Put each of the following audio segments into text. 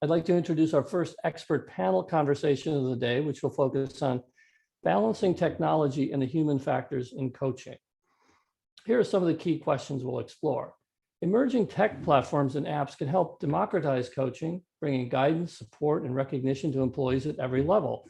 I'd like to introduce our first expert panel conversation of the day, which will focus on balancing technology and the human factors in coaching. Here are some of the key questions we'll explore. Emerging tech platforms and apps can help democratize coaching, bringing guidance, support, and recognition to employees at every level.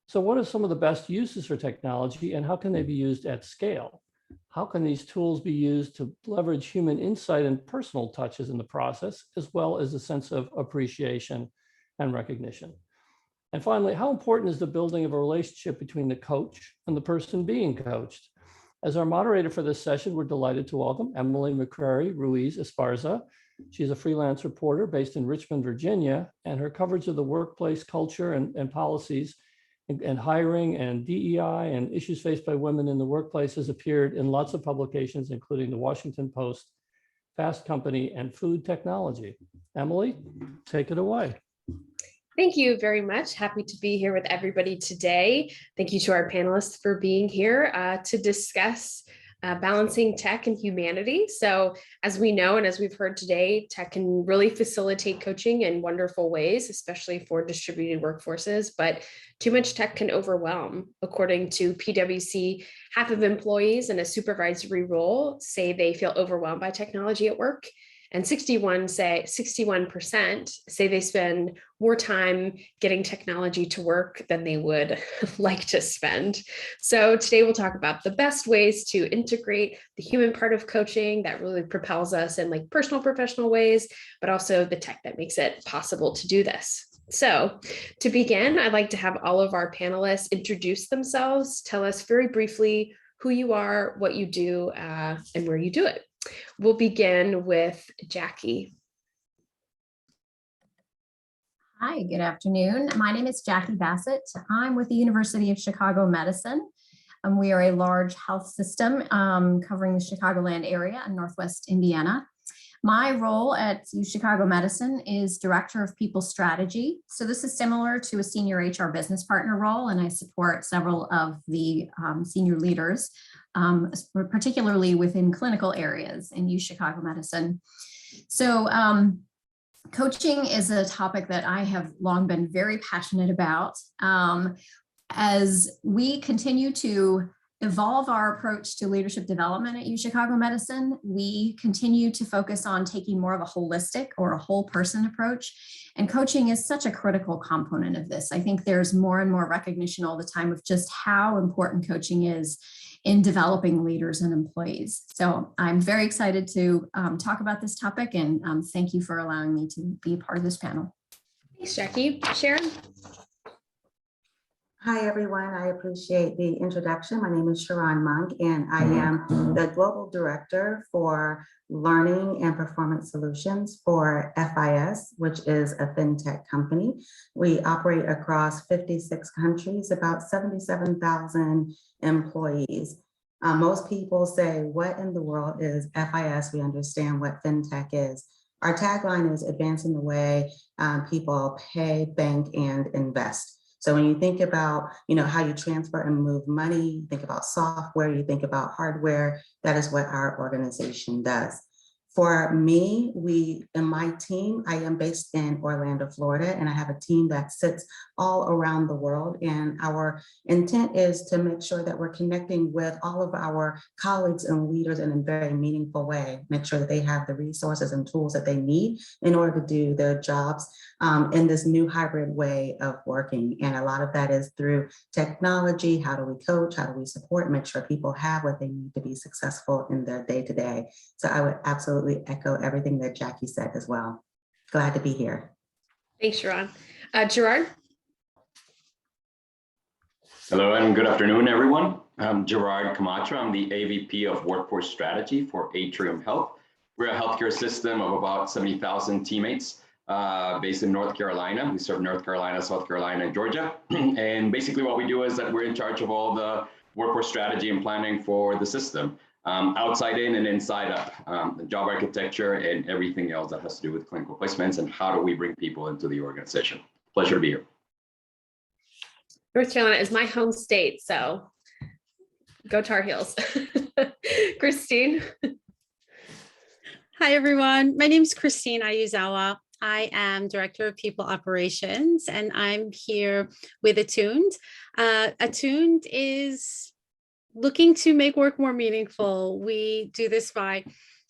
So what are some of the best uses for technology and how can they be used at scale? How can these tools be used to leverage human insight and personal touches in the process, as well as a sense of appreciation and recognition? And finally, how important is the building of a relationship between the coach and the person being coached? As our moderator for this session, we're delighted to welcome Emily McCrary Ruiz Esparza. She's a freelance reporter based in Richmond, Virginia, and her coverage of the workplace culture and policies and hiring and DEI and issues faced by women in the workplace has appeared in lots of publications, including the Washington Post, Fast Company, and Food Technology. Emily, take it away. Thank you very much. Happy to be here with everybody today. Thank you to our panelists for being here to discuss balancing tech and humanity. So as we know, and as we've heard today, tech can really facilitate coaching in wonderful ways, especially for distributed workforces, but too much tech can overwhelm. According to PwC, half of employees in a supervisory role say they feel overwhelmed by technology at work. And 61% say they spend more time getting technology to work than they would like to spend. So today we'll talk about the best ways to integrate the human part of coaching that really propels us in like personal, professional ways, but also the tech that makes it possible to do this. So to begin, I'd like to have all of our panelists introduce themselves, tell us very briefly who you are, what you do, and where you do it. We'll begin with Jackie. Hi, good afternoon. My name is Jackie Bassett. I'm with the University of Chicago Medicine. We are a large health system covering the Chicagoland area in Northwest Indiana. My role at Chicago Medicine is Director of People Strategy. So this is similar to a senior HR business partner role, and I support several of the senior leaders, particularly within clinical areas in Chicago Medicine. So coaching is a topic that I have long been very passionate about. As we continue to evolve our approach to leadership development at Chicago Medicine, we continue to focus on taking more of a holistic or a whole person approach. And coaching is such a critical component of this. I think there's more and more recognition all the time of just how important coaching is in developing leaders and employees. So I'm very excited to talk about this topic, and thank you for allowing me to be part of this panel. Thanks, Jackie. Sharon? Hi, everyone. I appreciate the introduction. My name is Sharon Monk, and I am the Global Director for Learning and Performance Solutions for FIS, which is a fintech company. We operate across 56 countries, about 77,000 employees. Most people say, what in the world is FIS? We understand what fintech is. Our tagline is advancing the way people pay, bank, and invest. So when you think about, how you transfer and move money, you think about software, you think about hardware, that is what our organization does. For me, in my team, I am based in Orlando, Florida, and I have a team that sits all around the world. And our intent is to make sure that we're connecting with all of our colleagues and leaders in a very meaningful way, make sure that they have the resources and tools that they need in order to do their jobs in this new hybrid way of working. And a lot of that is through technology. How do we coach? How do we support? Make sure people have what they need to be successful in their day-to-day. So I would absolutely echo everything that Jackie said as well. Glad to be here. Thanks, Sharon. Gerard? Hello and good afternoon, everyone. I'm Gerard Camacho. I'm the AVP of Workforce Strategy for Atrium Health. We're a healthcare system of about 70,000 teammates based in North Carolina. We serve North Carolina, South Carolina, and Georgia. And basically what we do is that we're in charge of all the workforce strategy and planning for the system. Outside in and inside up, the job architecture and everything else that has to do with clinical placements and how do we bring people into the organization. Pleasure to be here. North Carolina is my home state, so go Tar Heels. Christine. Hi, everyone. My name is Christine Ayuzawa. I am Director of People Operations, and I'm here with Attuned. Attuned is looking to make work more meaningful. We do this by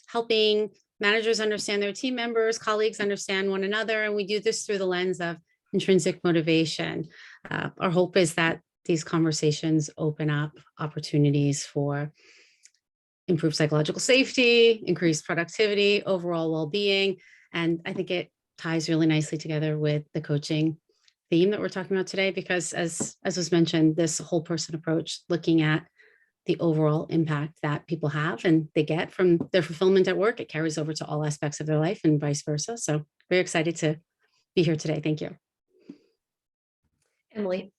helping managers understand their team members, colleagues understand one another, and we do this through the lens of intrinsic motivation. Our hope is that these conversations open up opportunities for improved psychological safety, increased productivity, overall well-being. And I think it ties really nicely together with the coaching theme that we're talking about today, because as was mentioned, this whole person approach, looking at the overall impact that people have and they get from their fulfillment at work, it carries over to all aspects of their life and vice versa. So very excited to be here today. Thank you. Emily.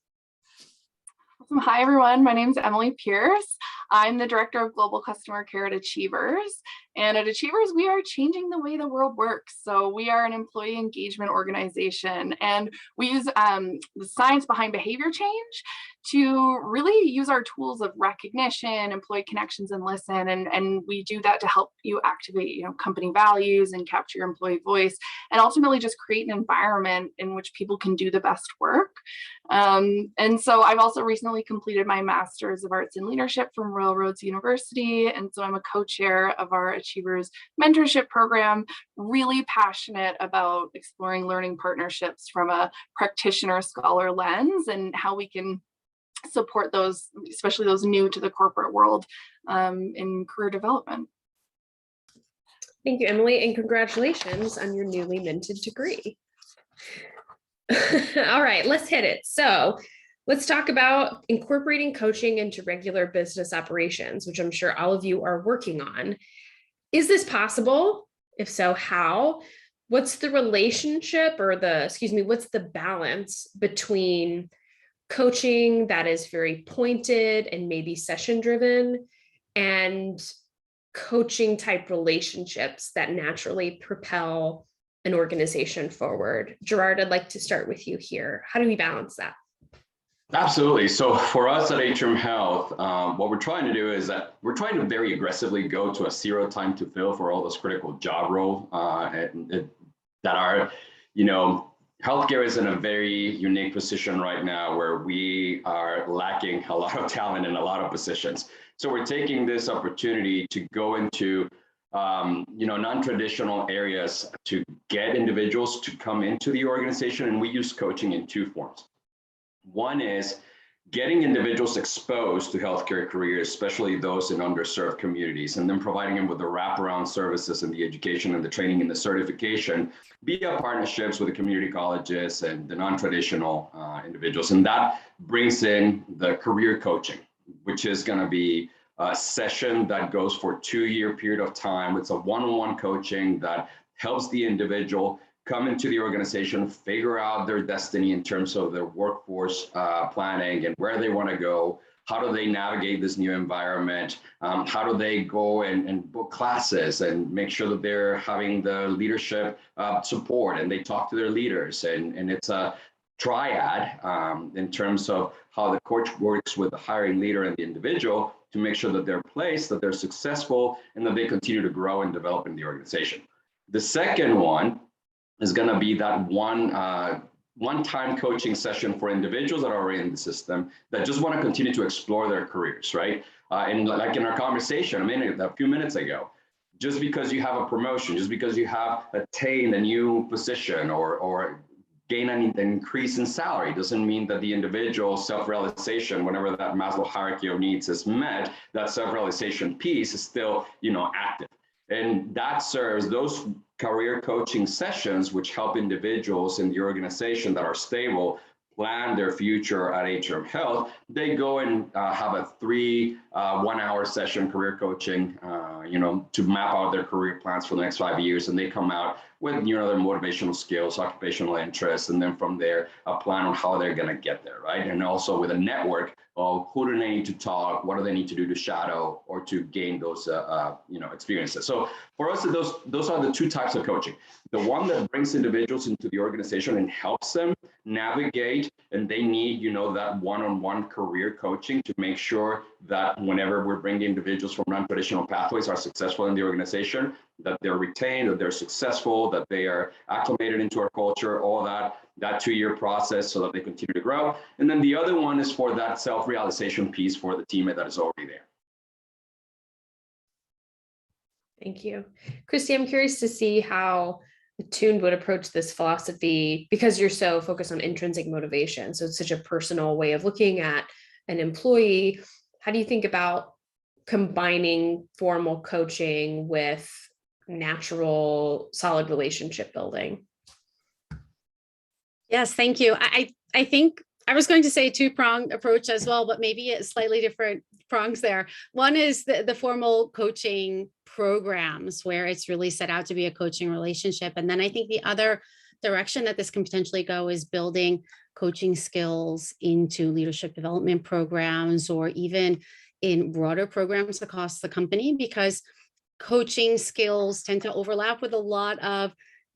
Awesome. Hi, everyone. My name is Emily Pierce. I'm the Director of Global Customer Care at Achievers. And at Achievers, we are changing the way the world works. So we are an employee engagement organization, and we use the science behind behavior change to really use our tools of recognition, employee connections, and listen. And we do that to help you activate, company values and capture your employee voice, and ultimately just create an environment in which people can do the best work. And so I've also recently completed my Master's of Arts in Leadership from Royal Roads University. And so I'm a co-chair of our Achievers mentorship program, really passionate about exploring learning partnerships from a practitioner scholar lens and how we can support those, especially those new to the corporate world, in career development. Thank you, Emily, and congratulations on your newly minted degree. All right, let's hit it. So let's talk about incorporating coaching into regular business operations, which I'm sure all of you are working on. Is this possible? If so, how? What's the relationship or what's the balance between coaching that is very pointed and maybe session driven and coaching type relationships that naturally propel an organization forward? Gerard, I'd like to start with you here. How do we balance that? Absolutely. So for us at Atrium Health, what we're trying to do is that we're trying to very aggressively go to a zero time to fill for all those critical job roles that are, healthcare is in a very unique position right now where we are lacking a lot of talent in a lot of positions. So we're taking this opportunity to go into non-traditional areas to get individuals to come into the organization, and we use coaching in two forms. One is getting individuals exposed to healthcare careers, especially those in underserved communities, and then providing them with the wraparound services and the education and the training and the certification via partnerships with the community colleges and the non-traditional individuals. And that brings in the career coaching, which is going to be a session that goes for a 2-year period of time. It's a one-on-one coaching that helps the individual come into the organization, figure out their destiny in terms of their workforce planning and where they want to go. How do they navigate this new environment? How do they go and book classes and make sure that they're having the leadership support and they talk to their leaders? And it's a triad in terms of how the coach works with the hiring leader and the individual to make sure that they're placed, that they're successful, and that they continue to grow and develop in the organization. The second one is going to be that one-time coaching session for individuals that are already in the system that just want to continue to explore their careers, right? And like in our conversation a few minutes ago, just because you have a promotion, just because you have attained a new position or gain an increase in salary doesn't mean that the individual self-realization, whenever that Maslow hierarchy of needs is met, that self-realization piece is still, active. And that serves those career coaching sessions, which help individuals in the organization that are stable plan their future at Atrium Health. They go and have a 3 one-hour session career coaching, to map out their career plans for the next 5 years. And they come out with, their motivational skills, occupational interests, and then from there, a plan on how they're going to get there, right? And also with a network of who do they need to talk, what do they need to do to shadow or to gain those, experiences. So for us, those are the two types of coaching. The one that brings individuals into the organization and helps them navigate, and they need, that one-on-one career coaching to make sure that whenever we're bringing individuals from non-traditional pathways are successful in the organization, that they're retained, that they're successful, that they are acclimated into our culture, all that 2-year process so that they continue to grow. And then the other one is for that self-realization piece for the teammate that is already there. Thank you. Christy, I'm curious to see how Attuned would approach this philosophy because you're so focused on intrinsic motivation. So it's such a personal way of looking at an employee. How do you think about combining formal coaching with natural, solid relationship building? Yes, thank you. I think I was going to say two-pronged approach as well, but maybe it's slightly different prongs there. One is the formal coaching programs where it's really set out to be a coaching relationship. And then I think the other direction that this can potentially go is building coaching skills into leadership development programs or even in broader programs across the company, because coaching skills tend to overlap with a lot of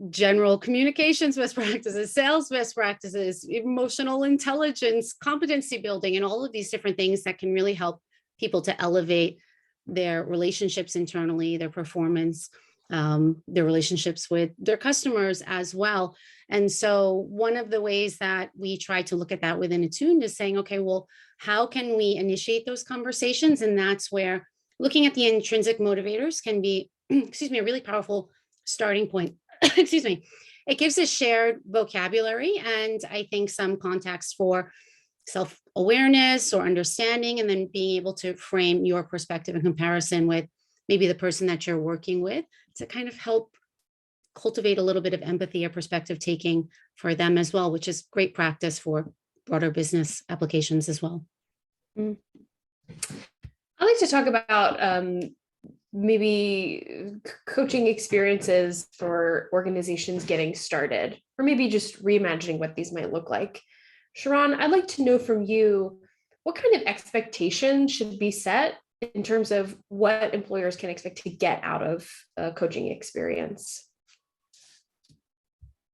general communications best practices, sales best practices, emotional intelligence, competency building, and all of these different things that can really help people to elevate their relationships internally, their performance, their relationships with their customers as well. And so one of the ways that we try to look at that within Attuned is saying, okay, well, how can we initiate those conversations? And that's where looking at the intrinsic motivators can be, excuse me, a really powerful starting point. Excuse me. It gives a shared vocabulary and I think some context for self-awareness or understanding, and then being able to frame your perspective in comparison with maybe the person that you're working with to kind of help cultivate a little bit of empathy or perspective taking for them as well, which is great practice for broader business applications as well. I like to talk about maybe coaching experiences for organizations getting started, or maybe just reimagining what these might look like. Sharon, I'd like to know from you, what kind of expectations should be set in terms of what employers can expect to get out of a coaching experience?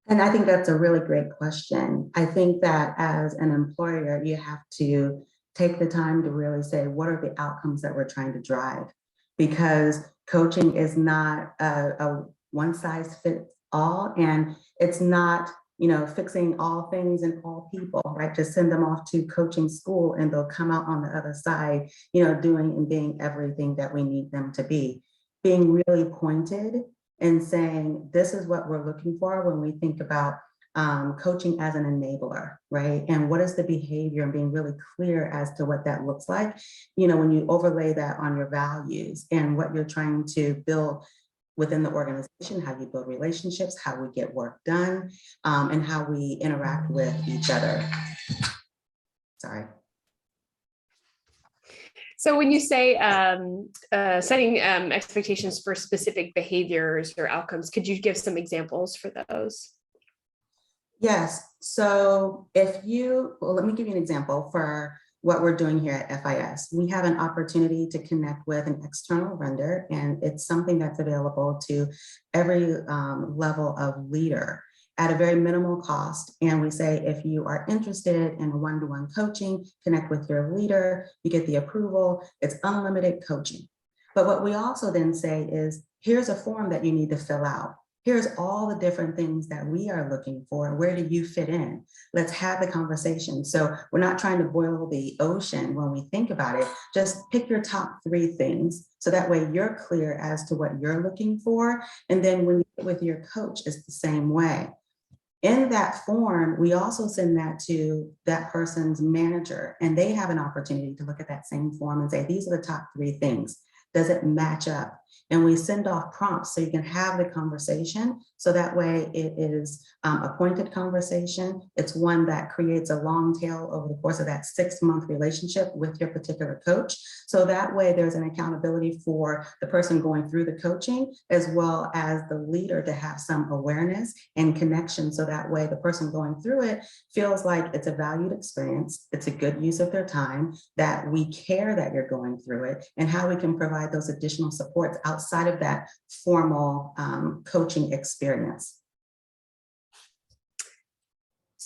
And I think that's a really great question. I think that as an employer, you have to take the time to really say, what are the outcomes that we're trying to drive? Because coaching is not a one size fits all, and it's not, fixing all things and all people, right? Just send them off to coaching school and they'll come out on the other side, doing and being everything that we need them to be. Being really pointed and saying, this is what we're looking for when we think about coaching as an enabler, right? And what is the behavior, and being really clear as to what that looks like, when you overlay that on your values and what you're trying to build within the organization, how you build relationships, how we get work done, and how we interact with each other. Sorry. So when you say setting expectations for specific behaviors or outcomes, could you give some examples for those? Yes. So let me give you an example for what we're doing here at FIS. We have an opportunity to connect with an external vendor, and it's something that's available to every level of leader at a very minimal cost. And we say, if you are interested in one-to-one coaching, connect with your leader, you get the approval, it's unlimited coaching. But what we also then say is, here's a form that you need to fill out. Here's all the different things that we are looking for. Where do you fit in? Let's have the conversation. So we're not trying to boil the ocean when we think about it. Just pick your top 3 things. So that way you're clear as to what you're looking for. And then when you get with your coach, it's the same way. In that form, we also send that to that person's manager, and they have an opportunity to look at that same form and say, these are the top 3 things. Does it match up? And we send off prompts so you can have the conversation. So that way it is a pointed conversation. It's one that creates a long tail over the course of that 6-month relationship with your particular coach. So that way there's an accountability for the person going through the coaching, as well as the leader to have some awareness and connection. So that way the person going through it feels like it's a valued experience. It's a good use of their time, that we care that you're going through it, and how we can provide those additional supports outside of that formal coaching experience.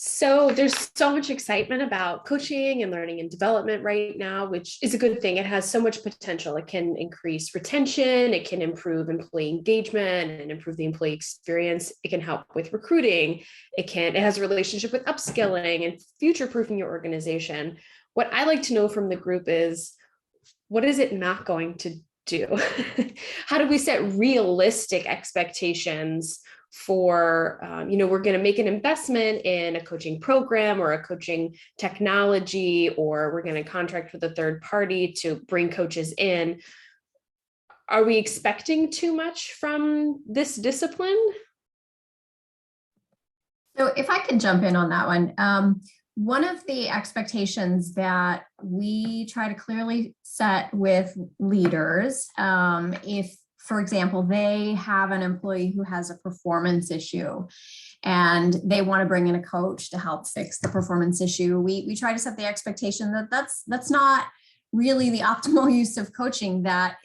So there's so much excitement about coaching and learning and development right now, which is a good thing. It has so much potential. It can increase retention, it can improve employee engagement and improve the employee experience. It can help with recruiting. It has a relationship with upskilling and future-proofing your organization. What I like to know from the group is, what is it not going to do? How do we set realistic expectations for, we're going to make an investment in a coaching program or a coaching technology, or we're going to contract with a third party to bring coaches in. Are we expecting too much from this discipline? So if I could jump in on that one of the expectations that we try to clearly set with leaders, if, for example, they have an employee who has a performance issue and they want to bring in a coach to help fix the performance issue, we try to set the expectation that that's not really the optimal use of coaching, that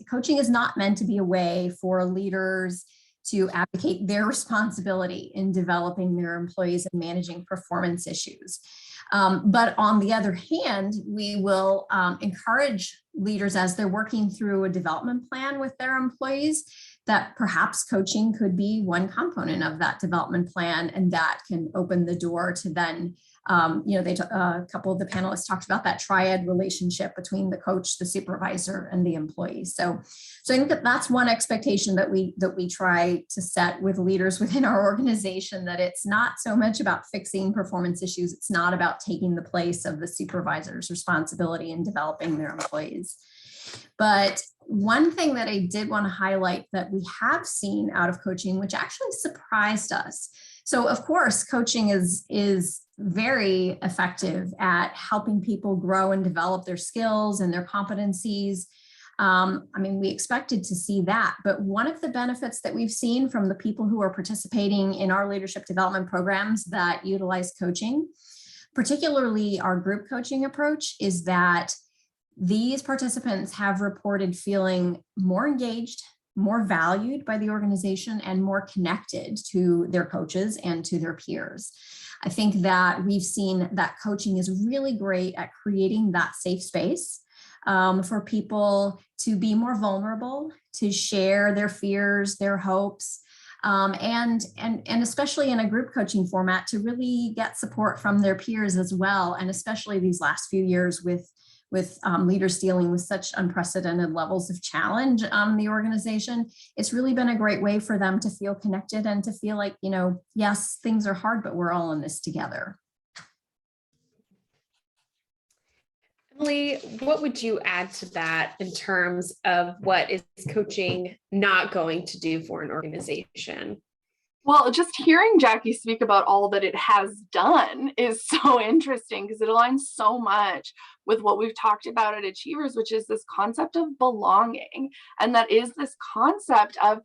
coaching is not meant to be a way for leaders to advocate their responsibility in developing their employees and managing performance issues. But on the other hand, we will encourage leaders as they're working through a development plan with their employees that perhaps coaching could be one component of that development plan, and that can open the door to then, a couple of the panelists talked about that triad relationship between the coach, the supervisor, and the employee. So I think that's one expectation that we try to set with leaders within our organization, that it's not so much about fixing performance issues. It's not about taking the place of the supervisor's responsibility in developing their employees. But one thing that I did want to highlight that we have seen out of coaching, which actually surprised us. So of course, coaching is very effective at helping people grow and develop their skills and their competencies. We expected to see that, but one of the benefits that we've seen from the people who are participating in our leadership development programs that utilize coaching, particularly our group coaching approach, is that these participants have reported feeling more engaged, more valued by the organization, and more connected to their coaches and to their peers. I think that we've seen that coaching is really great at creating that safe space for people to be more vulnerable, to share their fears, their hopes, and especially in a group coaching format, to really get support from their peers as well. And especially these last few years with leaders dealing with such unprecedented levels of challenge on the organization, it's really been a great way for them to feel connected and to feel like, yes, things are hard, but we're all in this together. Emily, what would you add to that in terms of what is coaching not going to do for an organization? Well, just hearing Jackie speak about all that it has done is so interesting, because it aligns so much with what we've talked about at Achievers, which is this concept of belonging. And that is this concept of,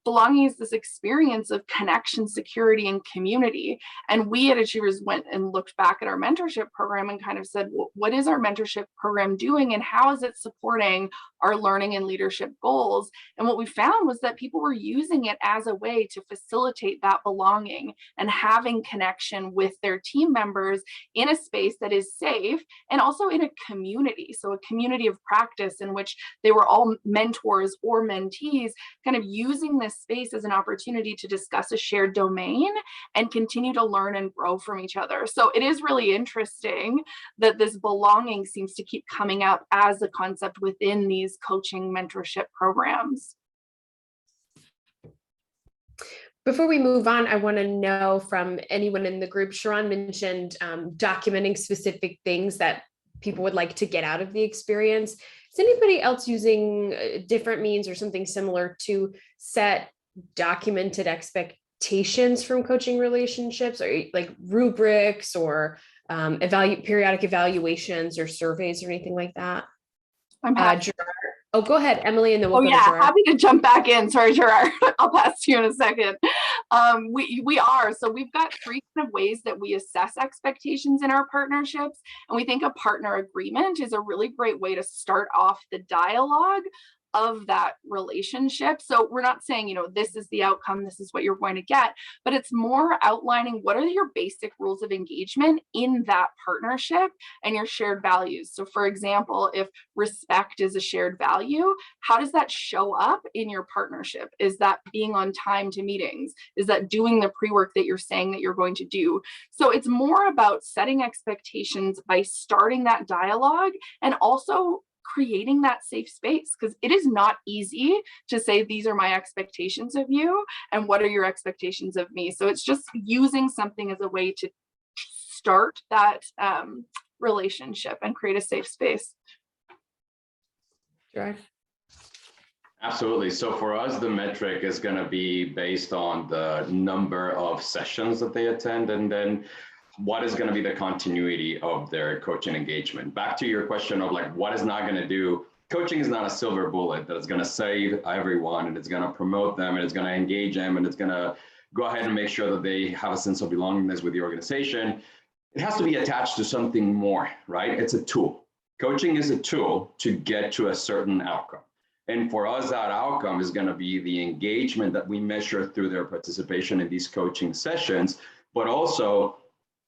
belonging is this experience of connection, security, and community. And we at Achievers went and looked back at our mentorship program and kind of said, what is our mentorship program doing and how is it supporting our learning and leadership goals? And what we found was that people were using it as a way to facilitate that belonging and having connection with their team members in a space that is safe, and also in a community. So a community of practice in which they were all mentors or mentees, kind of using this space as an opportunity to discuss a shared domain and continue to learn and grow from each other. So it is really interesting that this belonging seems to keep coming up as a concept within these coaching mentorship programs. Before we move on, I want to know from anyone in the group, Sharon mentioned documenting specific things that people would like to get out of the experience. Is anybody else using different means or something similar to set documented expectations from coaching relationships, or like rubrics or periodic evaluations or surveys or anything like that? I'm happy. Gerard. Oh, go ahead, Emily, and then we'll go to Gerard. Happy to jump back in. Sorry, Gerard. I'll pass to you in a second. We are. So we've got three kind of ways that we assess expectations in our partnerships. And we think a partner agreement is a really great way to start off the dialogue of that relationship. So we're not saying, you know, this is the outcome, this is what you're going to get, but it's more outlining what are your basic rules of engagement in that partnership and your shared values. So for example, if respect is a shared value, how does that show up in your partnership? Is that being on time to meetings? Is that doing the pre-work that you're saying that you're going to do? So it's more about setting expectations by starting that dialogue and also creating that safe space, because it is not easy to say, these are my expectations of you and what are your expectations of me. So it's just using something as a way to start that relationship and create a safe space. Gerard? Absolutely. So for us, the metric is going to be based on the number of sessions that they attend, and then what is going to be the continuity of their coaching engagement. Back to your question of like, what is not going to do, coaching is not a silver bullet that is going to save everyone, and it's going to promote them, and it's going to engage them, and it's going to go ahead and make sure that they have a sense of belongingness with the organization. It has to be attached to something more, right? It's a tool. Coaching is a tool to get to a certain outcome. And for us, that outcome is going to be the engagement that we measure through their participation in these coaching sessions, but also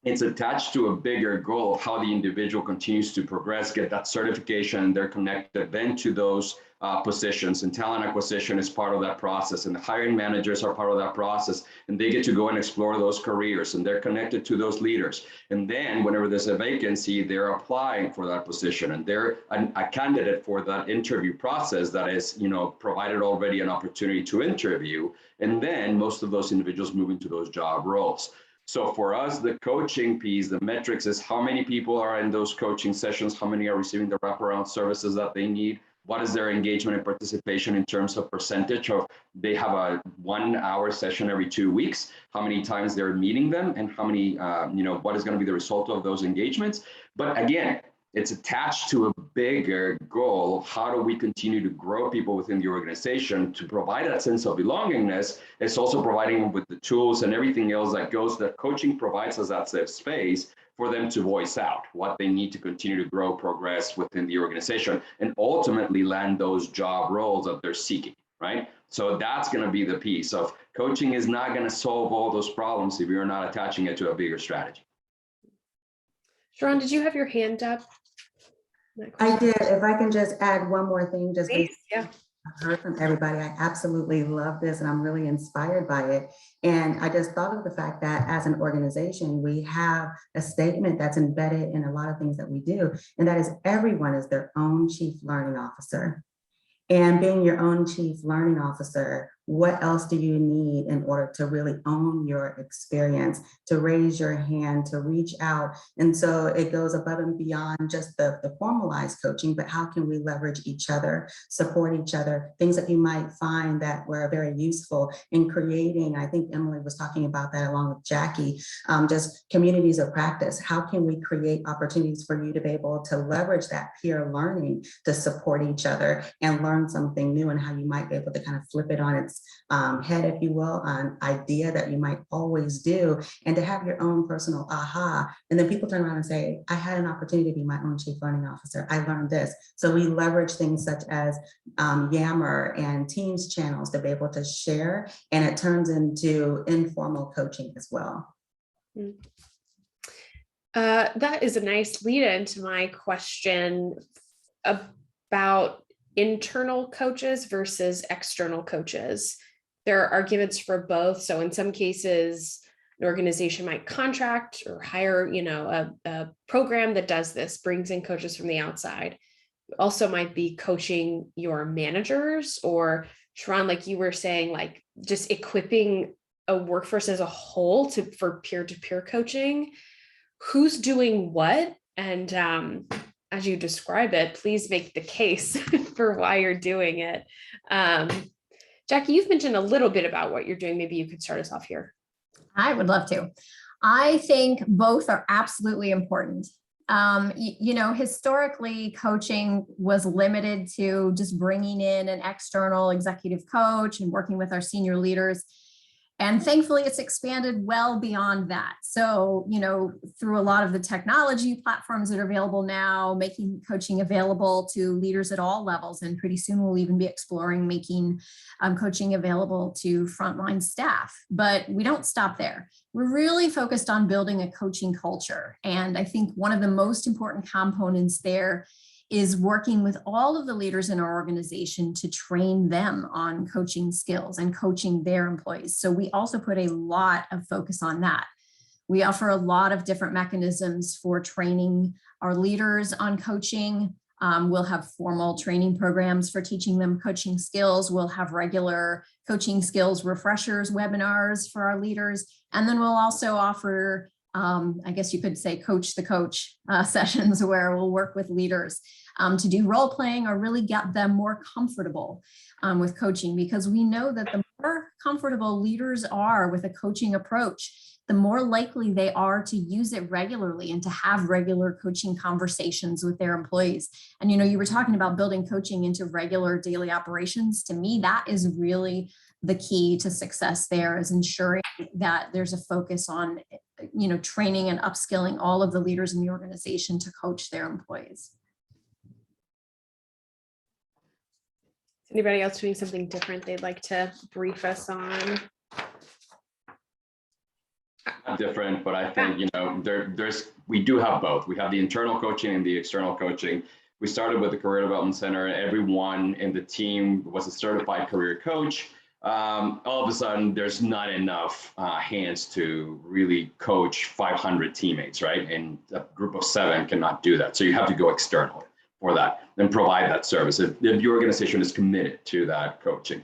it's attached to a bigger goal of how the individual continues to progress, get that certification, and they're connected then to those positions, and talent acquisition is part of that process, and the hiring managers are part of that process, and they get to go and explore those careers, and they're connected to those leaders. And then whenever there's a vacancy, they're applying for that position, and they're a candidate for that interview process that is, you know, provided already an opportunity to interview. And then most of those individuals move into those job roles. So for us, the coaching piece, the metrics is how many people are in those coaching sessions, how many are receiving the wraparound services that they need, what is their engagement and participation in terms of percentage of, they have a 1 hour session every 2 weeks, how many times they're meeting them, and how many, what is going to be the result of those engagements. But again, it's attached to a bigger goal. How do we continue to grow people within the organization to provide that sense of belongingness? It's also providing them with the tools and everything else that goes, that coaching provides us that safe space for them to voice out what they need to continue to grow, progress within the organization, and ultimately land those job roles that they're seeking, right? So that's going to be the piece of coaching is not going to solve all those problems if you're not attaching it to a bigger strategy. Sharon, did you have your hand up? I did. If I can just add one more thing, just Please, yeah. I've heard from everybody. I absolutely love this, and I'm really inspired by it. And I just thought of the fact that as an organization, we have a statement that's embedded in a lot of things that we do, and that is everyone is their own chief learning officer. And being your own chief learning officer, what else do you need in order to really own your experience, to raise your hand, to reach out? And so it goes above and beyond just the formalized coaching, but how can we leverage each other, support each other, things that you might find that were very useful in creating, I think Emily was talking about that along with Jackie, just communities of practice. How can we create opportunities for you to be able to leverage that peer learning to support each other and learn something new, and how you might be able to kind of flip it on its head, if you will, an idea that you might always do, and to have your own personal aha. And then people turn around and say, I had an opportunity to be my own chief learning officer. I learned this. So we leverage things such as Yammer and Teams channels to be able to share, and it turns into informal coaching as well. That is a nice lead into my question about internal coaches versus external coaches. There are arguments for both. So in some cases, an organization might contract or hire, a program that does this, brings in coaches from the outside. You also might be coaching your managers, or Sharon, like you were saying, like just equipping a workforce as a whole for peer-to-peer coaching. Who's doing what? And as you describe it, please make the case for why you're doing it. Jackie, you've mentioned a little bit about what you're doing. Maybe you could start us off here. I would love to. I think both are absolutely important. Historically, coaching was limited to just bringing in an external executive coach and working with our senior leaders. And thankfully, it's expanded well beyond that. So, through a lot of the technology platforms that are available now, making coaching available to leaders at all levels. And pretty soon we'll even be exploring making coaching available to frontline staff. But we don't stop there. We're really focused on building a coaching culture. And I think one of the most important components there is working with all of the leaders in our organization to train them on coaching skills and coaching their employees. So we also put a lot of focus on that. We offer a lot of different mechanisms for training our leaders on coaching. We'll have formal training programs for teaching them coaching skills. We'll have regular coaching skills refreshers, webinars for our leaders. And then we'll also offer I guess you could say coach the coach sessions where we'll work with leaders to do role playing or really get them more comfortable with coaching, because we know that the more comfortable leaders are with a coaching approach, the more likely they are to use it regularly and to have regular coaching conversations with their employees. And you were talking about building coaching into regular daily operations. To me, that is really the key to success there, is ensuring that there's a focus on training and upskilling all of the leaders in the organization to coach their employees. Anybody else doing something different they'd like to brief us on? Not different, but I think, we do have both. We have the internal coaching and the external coaching. We started with the Career Development Center. Everyone in the team was a certified career coach. All of a sudden, there's not enough hands to really coach 500 teammates, right? And a group of 7 cannot do that. So you have to go externally for that and provide that service if your organization is committed to that coaching.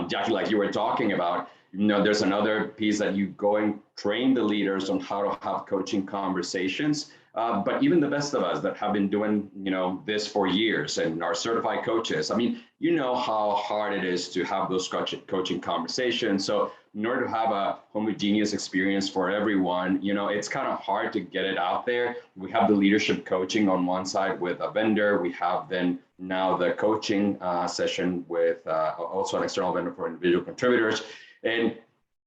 Jackie, like you were talking about, there's another piece that you go and train the leaders on how to have coaching conversations. But even the best of us that have been doing, this for years and are certified coaches, how hard it is to have those coaching conversations. So in order to have a homogeneous experience for everyone, it's kind of hard to get it out there. We have the leadership coaching on one side with a vendor. We have then now the coaching session with also an external vendor for individual contributors. And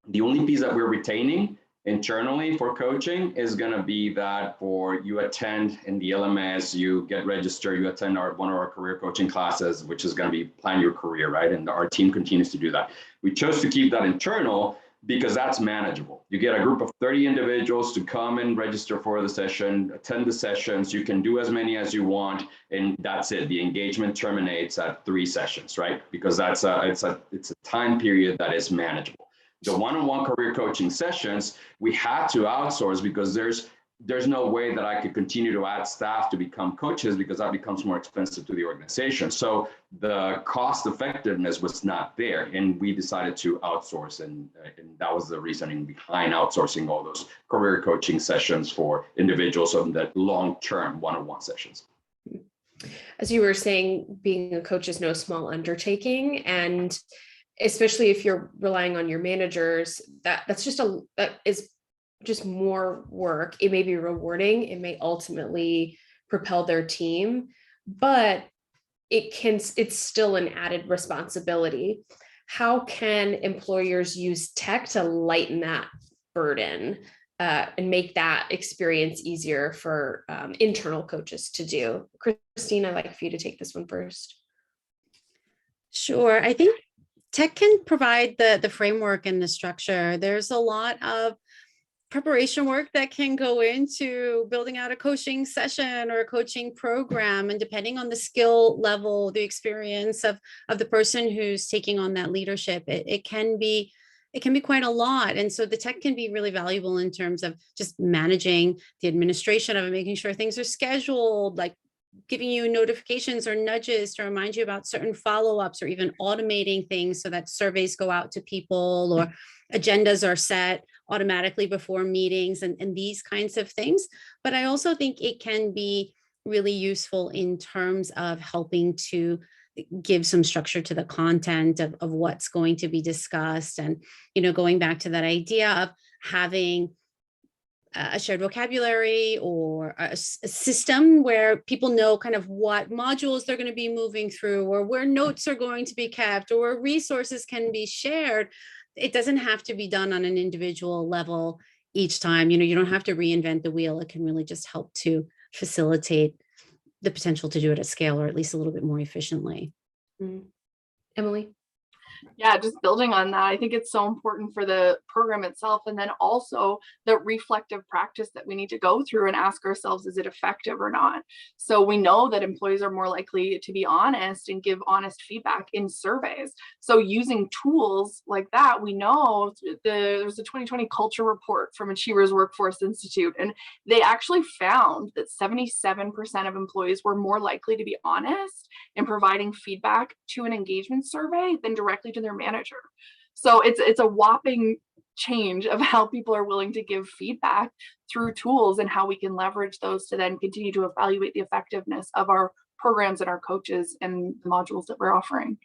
the only piece that we're retaining internally for coaching is going to be that for you attend in the LMS, you get registered, you attend one of our career coaching classes, which is going to be Plan Your Career, right? And our team continues to do that. We chose to keep that internal because that's manageable. You get a group of 30 individuals to come and register for the session, attend the sessions. You can do as many as you want, and that's it. The engagement terminates at 3 sessions, right? Because it's a time period that is manageable. The one-on-one career coaching sessions, we had to outsource because there's no way that I could continue to add staff to become coaches, because that becomes more expensive to the organization. So the cost effectiveness was not there, and we decided to outsource, and that was the reasoning behind outsourcing all those career coaching sessions for individuals on that long-term one-on-one sessions. As you were saying, being a coach is no small undertaking, and especially if you're relying on your managers, that is just more work. It may be rewarding. It may ultimately propel their team, but it's still an added responsibility. How can employers use tech to lighten that burden and make that experience easier for internal coaches to do? Christine, I'd like for you to take this one first. Sure. I think tech can provide the framework and the structure. There's a lot of preparation work that can go into building out a coaching session or a coaching program. And depending on the skill level, the experience of the person who's taking on that leadership, it can be quite a lot. And so the tech can be really valuable in terms of just managing the administration of it, making sure things are scheduled, like giving you notifications or nudges to remind you about certain follow-ups, or even automating things so that surveys go out to people or agendas are set automatically before meetings and these kinds of things. But I also think it can be really useful in terms of helping to give some structure to the content of what's going to be discussed. And, going back to that idea of having a shared vocabulary or a system where people know kind of what modules they're going to be moving through, or where notes are going to be kept, or where resources can be shared. it doesn't have to be done on an individual level each time. You don't have to reinvent the wheel. It can really just help to facilitate the potential to do it at scale, or at least a little bit more efficiently. Emily? Yeah, just building on that, I think it's so important for the program itself, and then also the reflective practice that we need to go through and ask ourselves, is it effective or not? So we know that employees are more likely to be honest and give honest feedback in surveys. So using tools like that, we know there's a 2020 culture report from Achievers Workforce Institute, and they actually found that 77% of employees were more likely to be honest in providing feedback to an engagement survey than directly to their manager. So it's a whopping change of how people are willing to give feedback through tools, and how we can leverage those to then continue to evaluate the effectiveness of our programs and our coaches and the modules that we're offering.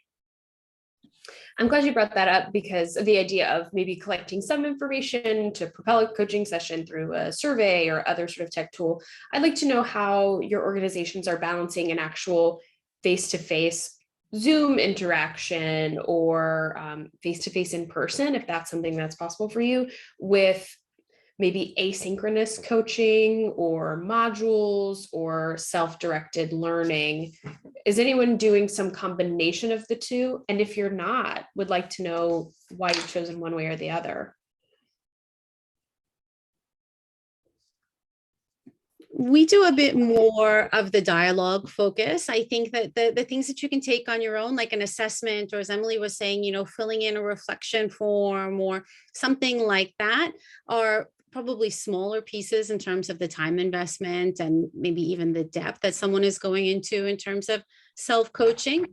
I'm glad you brought that up, because of the idea of maybe collecting some information to propel a coaching session through a survey or other sort of tech tool. I'd like to know how your organizations are balancing an actual face-to-face Zoom interaction or face-to-face in person, if that's something that's possible for you, with maybe asynchronous coaching or modules or self-directed learning. Is anyone doing some combination of the two? And if you're not, would like to know why you've chosen one way or the other. We do a bit more of the dialogue focus. I think that the things that you can take on your own, like an assessment, or as Emily was saying, filling in a reflection form or something like that, are probably smaller pieces in terms of the time investment and maybe even the depth that someone is going into in terms of self-coaching.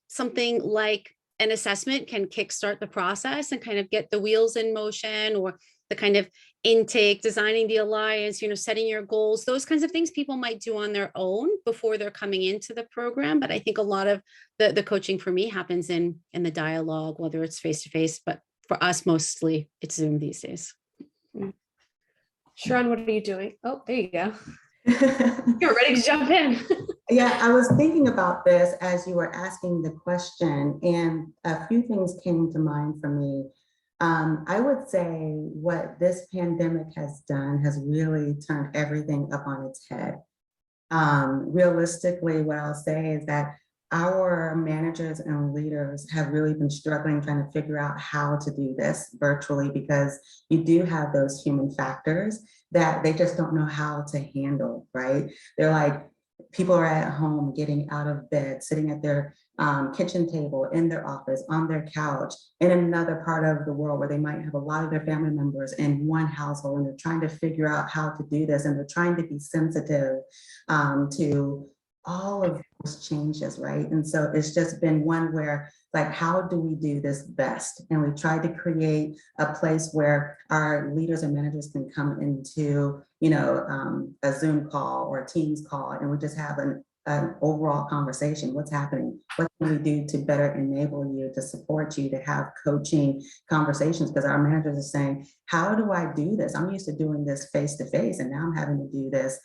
Something like an assessment can kickstart the process and kind of get the wheels in motion, or the kind of intake, designing the alliance, setting your goals, those kinds of things people might do on their own before they're coming into the program. But I think a lot of the coaching for me happens in the dialogue, whether it's face-to-face, but for us, mostly it's Zoom these days. Sharon, what are you doing? Oh, there you go. You're ready to jump in. Yeah, I was thinking about this as you were asking the question, and a few things came to mind for me. I would say what this pandemic has done has really turned everything up on its head. Realistically, what I'll say is that our managers and leaders have really been struggling trying to figure out how to do this virtually, because you do have those human factors that they just don't know how to handle, right? They're like, people are at home getting out of bed, sitting at their kitchen table, in their office, on their couch, in another part of the world where they might have a lot of their family members in one household, and they're trying to figure out how to do this, and they're trying to be sensitive to all of those changes, right? And so it's just been one where, like, how do we do this best? And we tried to create a place where our leaders and managers can come into, a Zoom call or a Teams call, and we just have an overall conversation. What's happening? What can we do to better enable you, to support you, to have coaching conversations? Because our managers are saying, how do I do this? I'm used to doing this face to face, and now I'm having to do this,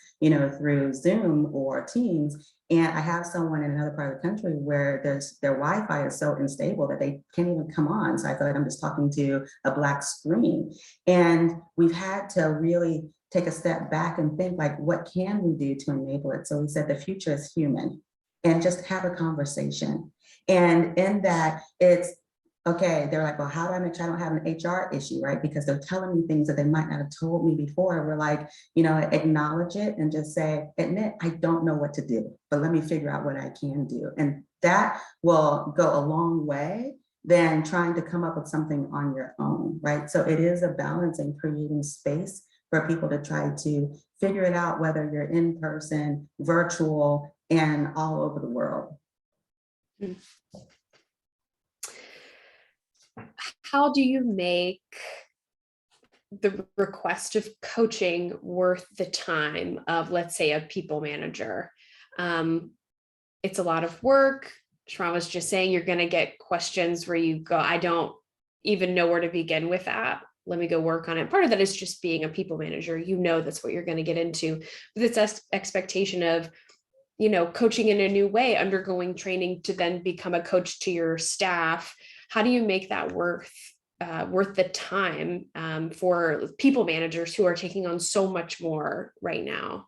through Zoom or Teams. And I have someone in another part of the country where their Wi-Fi is so unstable that they can't even come on. So I feel like I'm just talking to a black screen. And we've had to really take a step back and think, like, what can we do to enable it? So we said the future is human, and just have a conversation. And in that, it's okay. They're like, well, how do I make sure I don't have an HR issue, right? Because they're telling me things that they might not have told me before. We're like, acknowledge it and just say, admit, I don't know what to do, but let me figure out what I can do. And that will go a long way than trying to come up with something on your own, right? So it is a balance in creating space for people to try to figure it out, whether you're in person, virtual, and all over the world. How do you make the request of coaching worth the time of, let's say, a people manager? It's a lot of work. Sharon was just saying, you're going to get questions where you go, I don't even know where to begin with that. Let me go work on it. Part of that is just being a people manager. That's what you're going to get into. With this expectation of, coaching in a new way, undergoing training to then become a coach to your staff. How do you make that worth worth the time for people managers who are taking on so much more right now?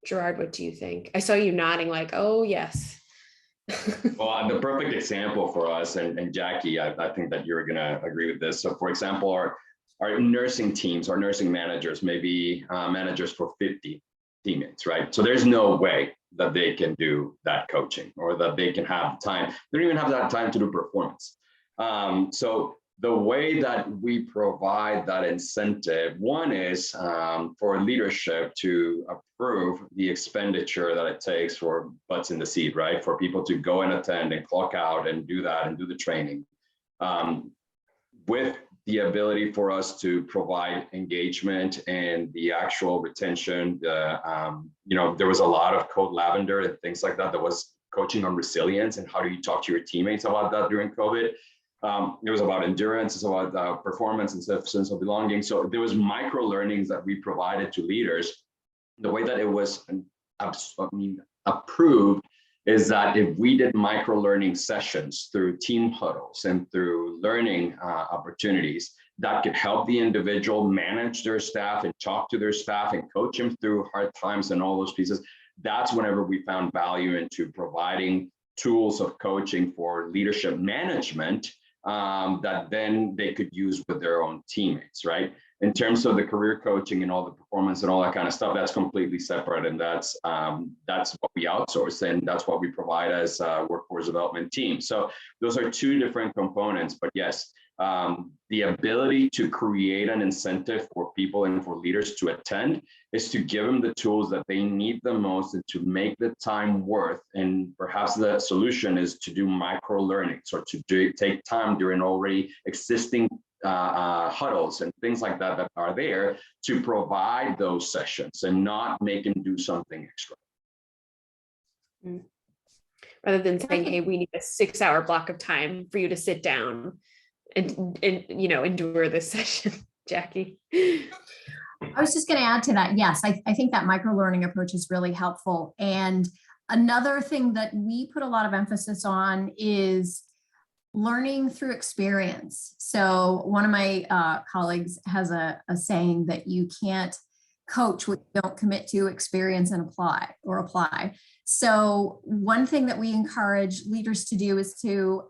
Gerard, what do you think? I saw you nodding like, oh, yes. Well, the perfect example for us, and Jackie, I think that you're going to agree with this. So, for example, our nursing teams, our nursing managers, maybe managers for 50 teammates, right? So there's no way that they can do that coaching or that they can have time. They don't even have that time to do performance. So the way that we provide that incentive, one is for leadership to approve the expenditure that it takes for butts in the seat, right? For people to go and attend and clock out and do that and do the training. With the ability for us to provide engagement and the actual retention, there was a lot of Code Lavender and things like that. That was coaching on resilience and how do you talk to your teammates about that during COVID. It was about endurance, it's about performance and sense of belonging. So there was micro learnings that we provided to leaders. The way that it was approved is that if we did micro learning sessions through team huddles and through learning opportunities, that could help the individual manage their staff and talk to their staff and coach them through hard times and all those pieces. That's whenever we found value into providing tools of coaching for leadership management that then they could use with their own teammates, right? In terms of the career coaching and all the performance and all that kind of stuff, that's completely separate, and that's what we outsource, and that's what we provide as a workforce development team. So those are two different components, but yes, the ability to create an incentive for people and for leaders to attend is to give them the tools that they need the most and to make the time worth. And perhaps the solution is to do micro learnings or to take time during already existing huddles and things like that that are there to provide those sessions and not make them do something extra. Rather than saying, hey, we need a 6-hour block of time for you to sit down and endure this session. Jackie. I was just going to add to that. Yes, I think that micro learning approach is really helpful. And another thing that we put a lot of emphasis on is learning through experience. So one of my colleagues has a saying that you can't coach what you don't commit to, experience, and apply. So one thing that we encourage leaders to do is to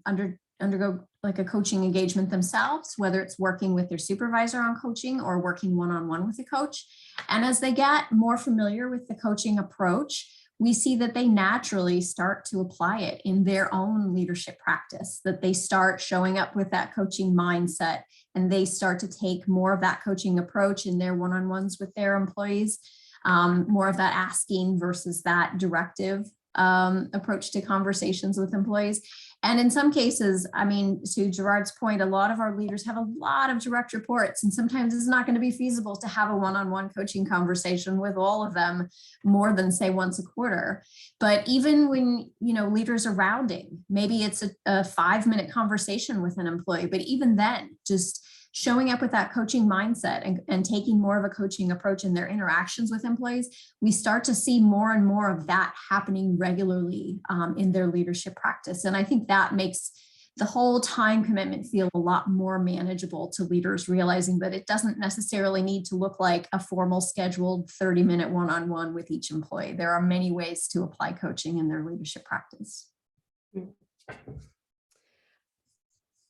undergo like a coaching engagement themselves, whether it's working with their supervisor on coaching or working one-on-one with a coach. And as they get more familiar with the coaching approach, we see that they naturally start to apply it in their own leadership practice, that they start showing up with that coaching mindset and they start to take more of that coaching approach in their one-on-ones with their employees, more of that asking versus that directive approach to conversations with employees. And in some cases, I mean, to Gerard's point, a lot of our leaders have a lot of direct reports, and sometimes it's not going to be feasible to have a one-on-one coaching conversation with all of them more than, say, once a quarter. But even when, leaders are rounding, maybe it's a 5-minute conversation with an employee, but even then, just showing up with that coaching mindset and taking more of a coaching approach in their interactions with employees, we start to see more and more of that happening regularly in their leadership practice. And I think that makes the whole time commitment feel a lot more manageable to leaders, realizing that it doesn't necessarily need to look like a formal scheduled 30-minute one-on-one with each employee. There are many ways to apply coaching in their leadership practice.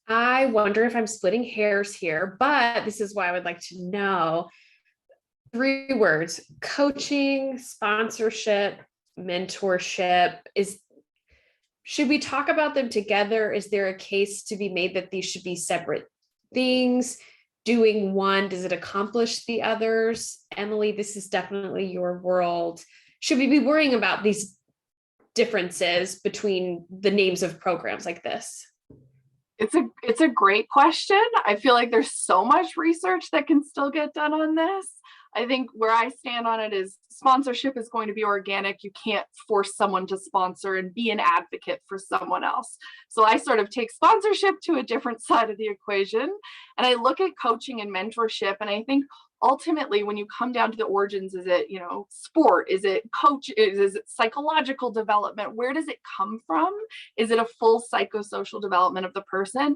I wonder if I'm splitting hairs here, but this is why I would like to know 3 words: coaching, sponsorship, mentorship. Should we talk about them together? Is there a case to be made that these should be separate things? Doing one, does it accomplish the others? Emily, this is definitely your world. Should we be worrying about these differences between the names of programs like this? It's a great question. I feel like there's so much research that can still get done on this. I think where I stand on it is sponsorship is going to be organic. You can't force someone to sponsor and be an advocate for someone else. So I sort of take sponsorship to a different side of the equation. And I look at coaching and mentorship. And I think ultimately, when you come down to the origins, is it, sport? Is it coach? Is it psychological development? Where does it come from? Is it a full psychosocial development of the person?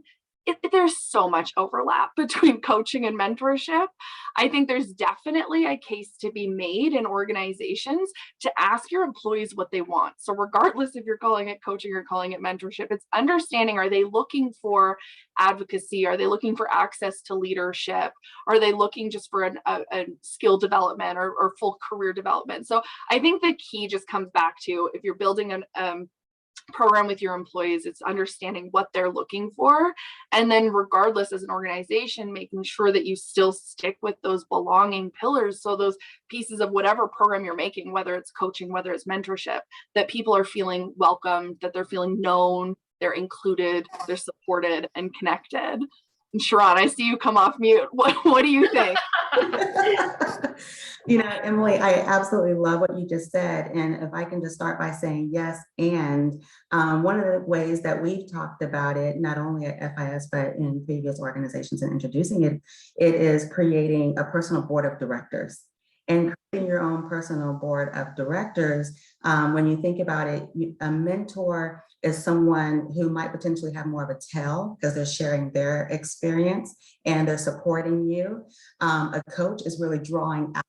there's so much overlap between coaching and mentorship. I think there's definitely a case to be made in organizations to ask your employees what they want. So regardless if you're calling it coaching or calling it mentorship, it's understanding, are they looking for advocacy? Are they looking for access to leadership? Are they looking just for a skill development or full career development? So I think the key just comes back to, if you're building an program with your employees, it's understanding what they're looking for, and then regardless, as an organization, making sure that you still stick with those belonging pillars, so those pieces of whatever program you're making, whether it's coaching, whether it's mentorship, that people are feeling welcomed, that they're feeling known, they're included, they're supported and connected. And Sharon, I see you come off mute. What do you think? Emily, I absolutely love what you just said. And if I can just start by saying yes. And one of the ways that we've talked about it, not only at FIS, but in previous organizations and introducing it, it is creating a personal board of directors. And creating your own personal board of directors, when you think about it, a mentor is someone who might potentially have more of a tell because they're sharing their experience and they're supporting you. A coach is really drawing out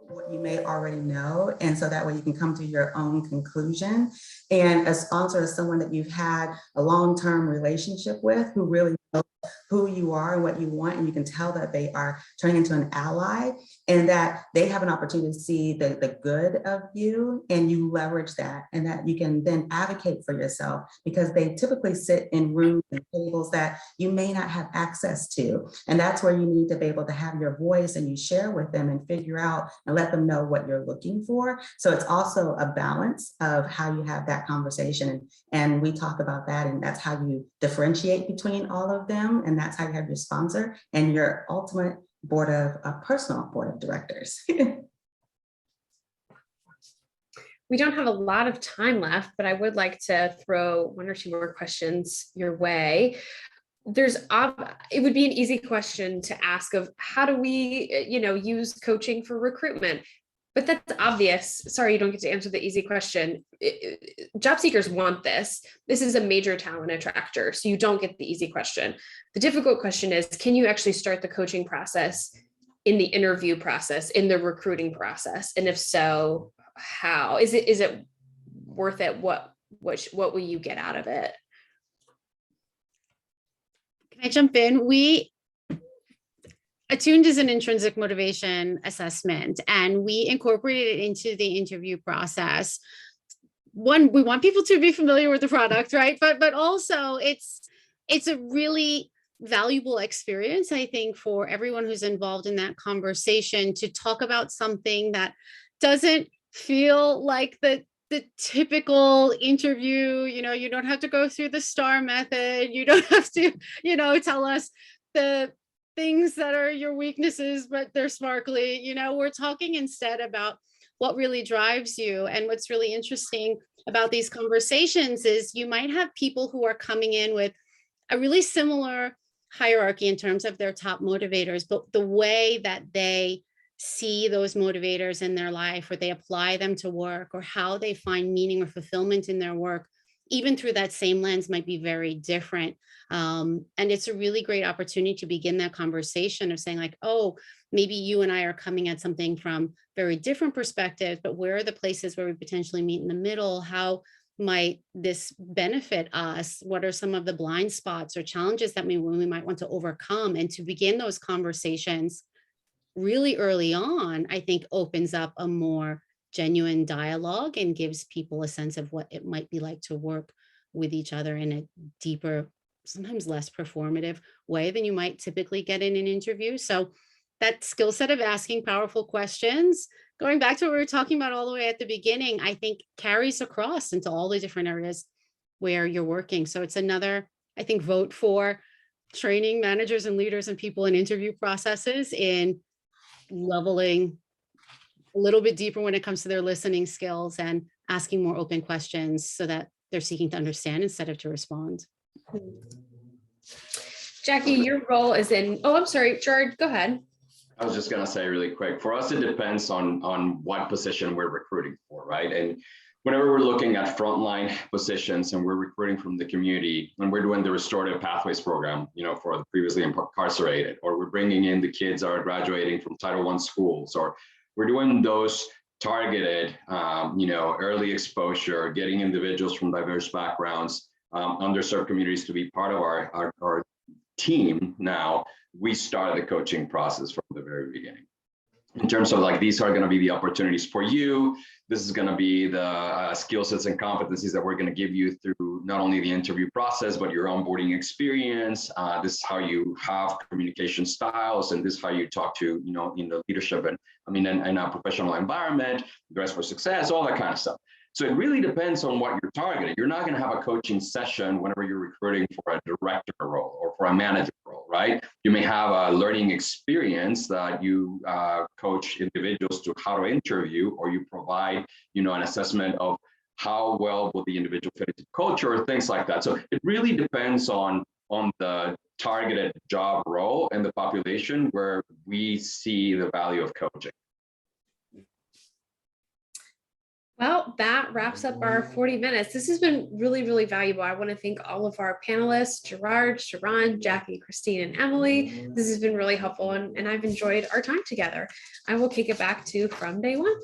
what you may already know. And so that way you can come to your own conclusion. And a sponsor is someone that you've had a long-term relationship with, who really knows who you are and what you want. And you can tell that they are turning into an ally and that they have an opportunity to see the good of you, and you leverage that, and that you can then advocate for yourself, because they typically sit in rooms and tables that you may not have access to. And that's where you need to be able to have your voice, and you share with them and figure out and let them know what you're looking for. So it's also a balance of how you have that conversation. And we talk about that, and that's how you differentiate between all of them. And that's how you have your sponsor and your ultimate personal board of directors. We don't have a lot of time left, but I would like to throw one or two more questions your way. It would be an easy question to ask of, how do we, use coaching for recruitment? But that's obvious. Sorry, you don't get to answer the easy question. Job seekers want this. This is a major talent attractor, so you don't get the easy question. The difficult question is, can you actually start the coaching process in the interview process, in the recruiting process? And if so, how? Is it worth it? What will you get out of it? Can I jump in? Attuned is an intrinsic motivation assessment, and we incorporated it into the interview process. One, we want people to be familiar with the product, right? But also it's a really valuable experience, I think, for everyone who's involved in that conversation, to talk about something that doesn't feel like the typical interview. You don't have to go through the STAR method. You don't have to, tell us the things that are your weaknesses, but they're sparkly. We're talking instead about what really drives you. And what's really interesting about these conversations is you might have people who are coming in with a really similar hierarchy in terms of their top motivators, but the way that they see those motivators in their life, or they apply them to work, or how they find meaning or fulfillment in their work, even through that same lens, might be very different. And it's a really great opportunity to begin that conversation of saying, like, oh, maybe you and I are coming at something from very different perspectives, but where are the places where we potentially meet in the middle? How might this benefit us? What are some of the blind spots or challenges that we might want to overcome? And to begin those conversations really early on, I think opens up a more genuine dialogue and gives people a sense of what it might be like to work with each other in a deeper, sometimes less performative way than you might typically get in an interview. So that skill set of asking powerful questions, going back to what we were talking about all the way at the beginning, I think carries across into all the different areas where you're working. So it's another, I think, vote for training managers and leaders and people in interview processes in leveling a little bit deeper when it comes to their listening skills and asking more open questions so that they're seeking to understand instead of to respond. Jackie, your role is in, I'm sorry, Gerard, go ahead. I was just going to say really quick, for us, it depends on what position we're recruiting for, right? And whenever we're looking at frontline positions and we're recruiting from the community and we're doing the restorative pathways program, for the previously incarcerated, or we're bringing in the kids that are graduating from Title I schools, or we're doing those targeted, early exposure, getting individuals from diverse backgrounds, underserved communities to be part of our team. Now, we started the coaching process from the very beginning. In terms of these are going to be the opportunities for you. This is going to be the skill sets and competencies that we're going to give you through not only the interview process, but your onboarding experience. This is how you have communication styles, and this is how you talk to, in the leadership and in a professional environment, dress for success, all that kind of stuff. So it really depends on what you're targeting. You're not going to have a coaching session whenever you're recruiting for a director role or for a manager role, right? You may have a learning experience that you coach individuals to how to interview, or you provide, an assessment of how well will the individual fit into culture, or things like that. So it really depends on the targeted job role and the population where we see the value of coaching. Well, that wraps up our 40 minutes. This has been really, really valuable. I want to thank all of our panelists, Gerard, Sharon, Jackie, Christine, and Emily. This has been really helpful, and I've enjoyed our time together. I will kick it back to From Day One.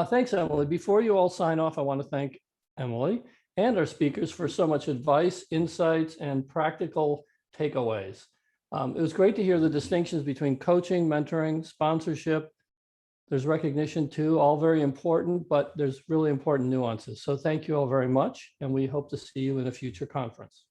Thanks, Emily. Before you all sign off, I want to thank Emily and our speakers for so much advice, insights, and practical takeaways. It was great to hear the distinctions between coaching, mentoring, sponsorship. There's recognition too, all very important, but there's really important nuances. So thank you all very much, and we hope to see you in a future conference.